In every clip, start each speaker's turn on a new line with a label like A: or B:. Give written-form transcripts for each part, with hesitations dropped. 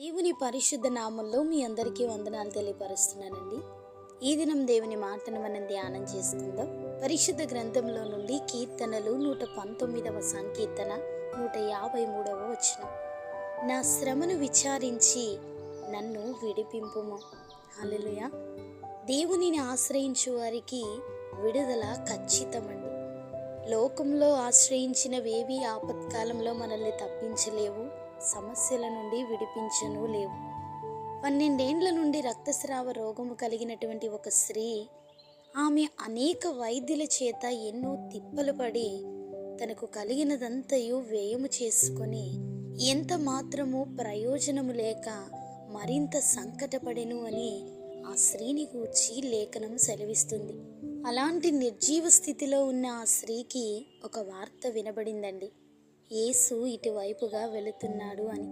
A: దేవుని పరిశుద్ధ నామంలో మీ అందరికీ వందనాలు తెలియపరుస్తున్నానండి. ఈ దినం దేవుని మాటను మనం ధ్యానం చేసుకుందాం. పరిశుద్ధ గ్రంథంలో నుండి కీర్తనలు 119వ సంకీర్తన 153వ వచనం. నా శ్రమను విచారించి నన్ను విడిపింపుము. హల్లెలూయా. దేవునిని ఆశ్రయించు వారికి విడుదల ఖచ్చితమండి. లోకంలో ఆశ్రయించినవేవి ఆపత్కాలంలో మనల్ని తప్పించలేవు, సమస్యల నుండి విడిపించను లేవు. 12 ఏండ్ల నుండి రక్తస్రావ రోగము కలిగినటువంటి ఒక స్త్రీ, ఆమె అనేక వైద్యుల చేత ఎన్నో తిప్పలు పడి తనకు కలిగినదంతయు వ్యయము చేసుకొని ఎంత మాత్రము ప్రయోజనము లేక మరింత సంకటపడెను అని ఆ స్త్రీని గూర్చి లేఖనం సెలవిస్తుంది. అలాంటి నిర్జీవ స్థితిలో ఉన్న ఆ స్త్రీకి ఒక వార్త వినబడిందండి. యేసు ఇటువైపుగా వెళుతున్నాడు అని.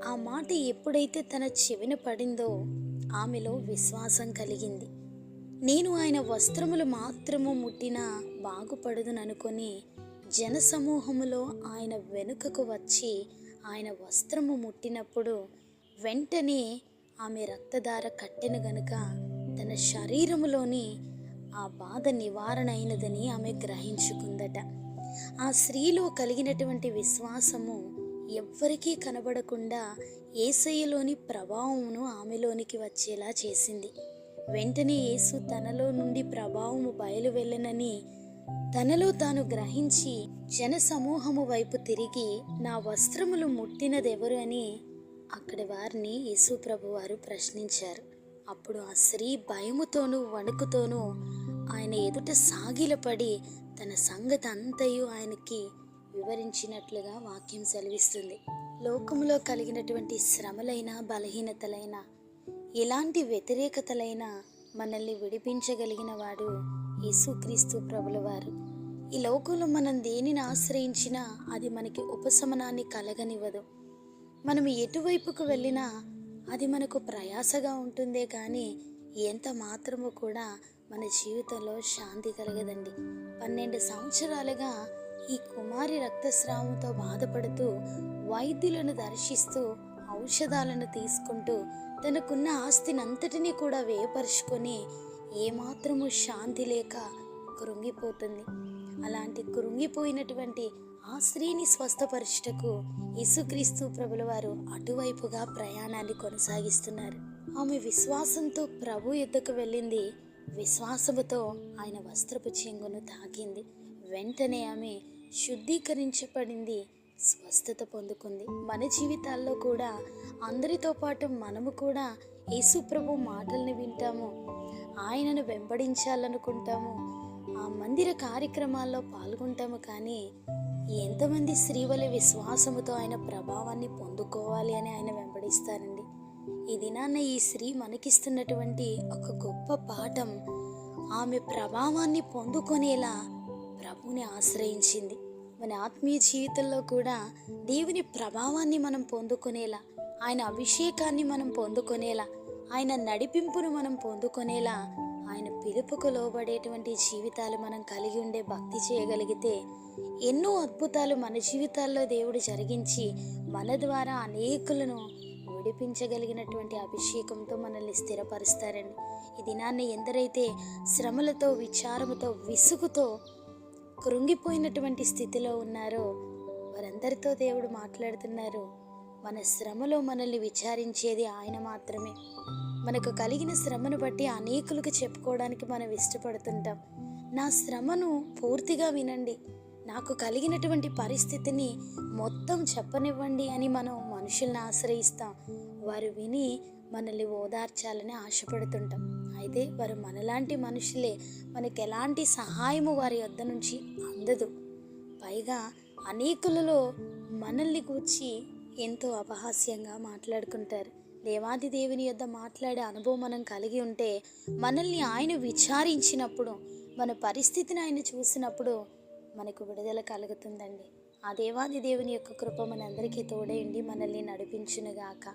A: ఆ మాట ఎప్పుడైతే తన చెవిన పడిందో ఆమెలో విశ్వాసం కలిగింది. నేను ఆయన వస్త్రములు మాత్రము ముట్టినా బాగుపడదుననుకొని జనసమూహములో ఆయన వెనుకకు వచ్చి ఆయన వస్త్రము ముట్టినప్పుడు వెంటనే ఆమె రక్తధార కట్టెను గనుక తన శరీరములోని ఆ బాధ నివారణ అయినదని ఆమె గ్రహించుకుందట. ఆ స్త్రీలో కలిగినటువంటి విశ్వాసము ఎవ్వరికీ కనబడకుండా యేసయ్యలోని ప్రభావమును ఆమెలోనికి వచ్చేలా చేసింది. వెంటనే యేసు తనలో నుండి ప్రభావము బయలు వెళ్ళనని తనలో తాను గ్రహించి జనసమూహము వైపు తిరిగి నా వస్త్రములు ముట్టినదెవరు అని అక్కడి వారిని యేసు ప్రభు వారు ప్రశ్నించారు. అప్పుడు ఆ స్త్రీ భయముతోనూ వణుకుతోనూ ఆయన ఎదుట సాగిలపడి తన సంగతి అంతయు ఆయనకి వివరించినట్లుగా వాక్యం సెలవిస్తుంది. లోకములో కలిగినటువంటి శ్రమలైన, బలహీనతలైన, ఎలాంటి వ్యతిరేకతలైనా మనల్ని విడిపించగలిగిన వాడు యేసుక్రీస్తు ప్రభుల వారు. ఈ లోకంలో మనం దేనిని ఆశ్రయించినా అది మనకి ఉపశమనాన్ని కలగనివ్వదు. మనం ఎటువైపుకు వెళ్ళినా అది మనకు ప్రయాసగా ఉంటుందే కానీ ఎంత మాత్రము కూడా మన జీవితంలో శాంతి కలగదండి. 12 సంవత్సరాలుగా ఈ కుమారి రక్తస్రావంతో బాధపడుతూ వైద్యులను దర్శిస్తూ ఔషధాలను తీసుకుంటూ తనకున్న ఆస్తినంతటినీ కూడా వ్యయపరుచుకొని ఏమాత్రము శాంతి లేక కృంగిపోతుంది. అలాంటి కృంగిపోయినటువంటి ఆ స్త్రీని స్వస్థపరచుటకు యేసుక్రీస్తు ప్రభుల వారు అటువైపుగా ప్రయాణాన్ని కొనసాగిస్తున్నారు. ఆమె విశ్వాసంతో ప్రభు యుద్ధకు వెళ్ళింది. విశ్వాసముతో ఆయన వస్త్రపు చెంగును తాకింది. వెంటనే ఆమె శుద్ధీకరించబడింది, స్వస్థత పొందుకుంది. మన జీవితాల్లో కూడా అందరితో పాటు మనము కూడా యేసు ప్రభు మాటల్ని వింటాము, ఆయనను వెంబడించాలనుకుంటాము, ఆ మందిర కార్యక్రమాల్లో పాల్గొంటాము. కానీ ఎంతమంది స్త్రీవల విశ్వాసముతో ఆయన ప్రభావాన్ని పొందుకోవాలి అని ఆయన వెంబడిస్తారండి. ఈ దినాన్న ఈ స్త్రీ మనకిస్తున్నటువంటి ఒక గొప్ప పాఠం, ఆమె ప్రభావాన్ని పొందుకొనేలా ప్రభుని ఆశ్రయించింది. మన ఆత్మీయ జీవితంలో కూడా దేవుని ప్రభావాన్ని మనం పొందుకొనేలా, ఆయన అభిషేకాన్ని మనం పొందుకొనేలా, ఆయన నడిపింపును మనం పొందుకొనేలా, ఆయన పిలుపుకు లోబడేటువంటి జీవితాలు మనం కలిగి ఉండే భక్తి చేయగలిగితే ఎన్నో అద్భుతాలు మన జీవితాల్లో దేవుడు జరిగించి మన ద్వారా అనేకులను విడిపించగలిగినటువంటి అభిషేకంతో మనల్ని స్థిరపరుస్తారండి. ఈ దినాన్ని ఎందరైతే శ్రమలతో, విచారముతో, విసుగుతో కృంగిపోయినటువంటి స్థితిలో ఉన్నారో వారందరితో దేవుడు మాట్లాడుతున్నారు. మన శ్రమలో మనల్ని విచారించేది ఆయన మాత్రమే. మనకు కలిగిన శ్రమను బట్టి అనేకులకు చెప్పుకోవడానికి మనం ఇష్టపడుతుంటాం. నా శ్రమను పూర్తిగా వినండి, నాకు కలిగినటువంటి పరిస్థితిని మొత్తం చెప్పనివ్వండి అని మనం మనుషుల్ని ఆశ్రయిస్తాం. వారు విని మనల్ని ఓదార్చాలని ఆశపడుతుంటాం. అయితే వారు మనలాంటి మనుషులే, మనకు ఎలాంటి సహాయము వారి వద్ద నుంచి అందదు. పైగా అనేకులలో మనల్ని గూర్చి ఎంతో అపహాస్యంగా మాట్లాడుకుంటారు. దేవాది దేవుని యొద్ద మాట్లాడే అనుభవం మనం కలిగి ఉంటే మనల్ని ఆయన విచారించినప్పుడు, మన పరిస్థితిని ఆయన చూసినప్పుడు మనకు విడుదల కలుగుతుందండి. ఆ దేవాది దేవుని యొక్క కృప మనందరికీ తోడేయండి, మనల్ని నడిపించునుగాక.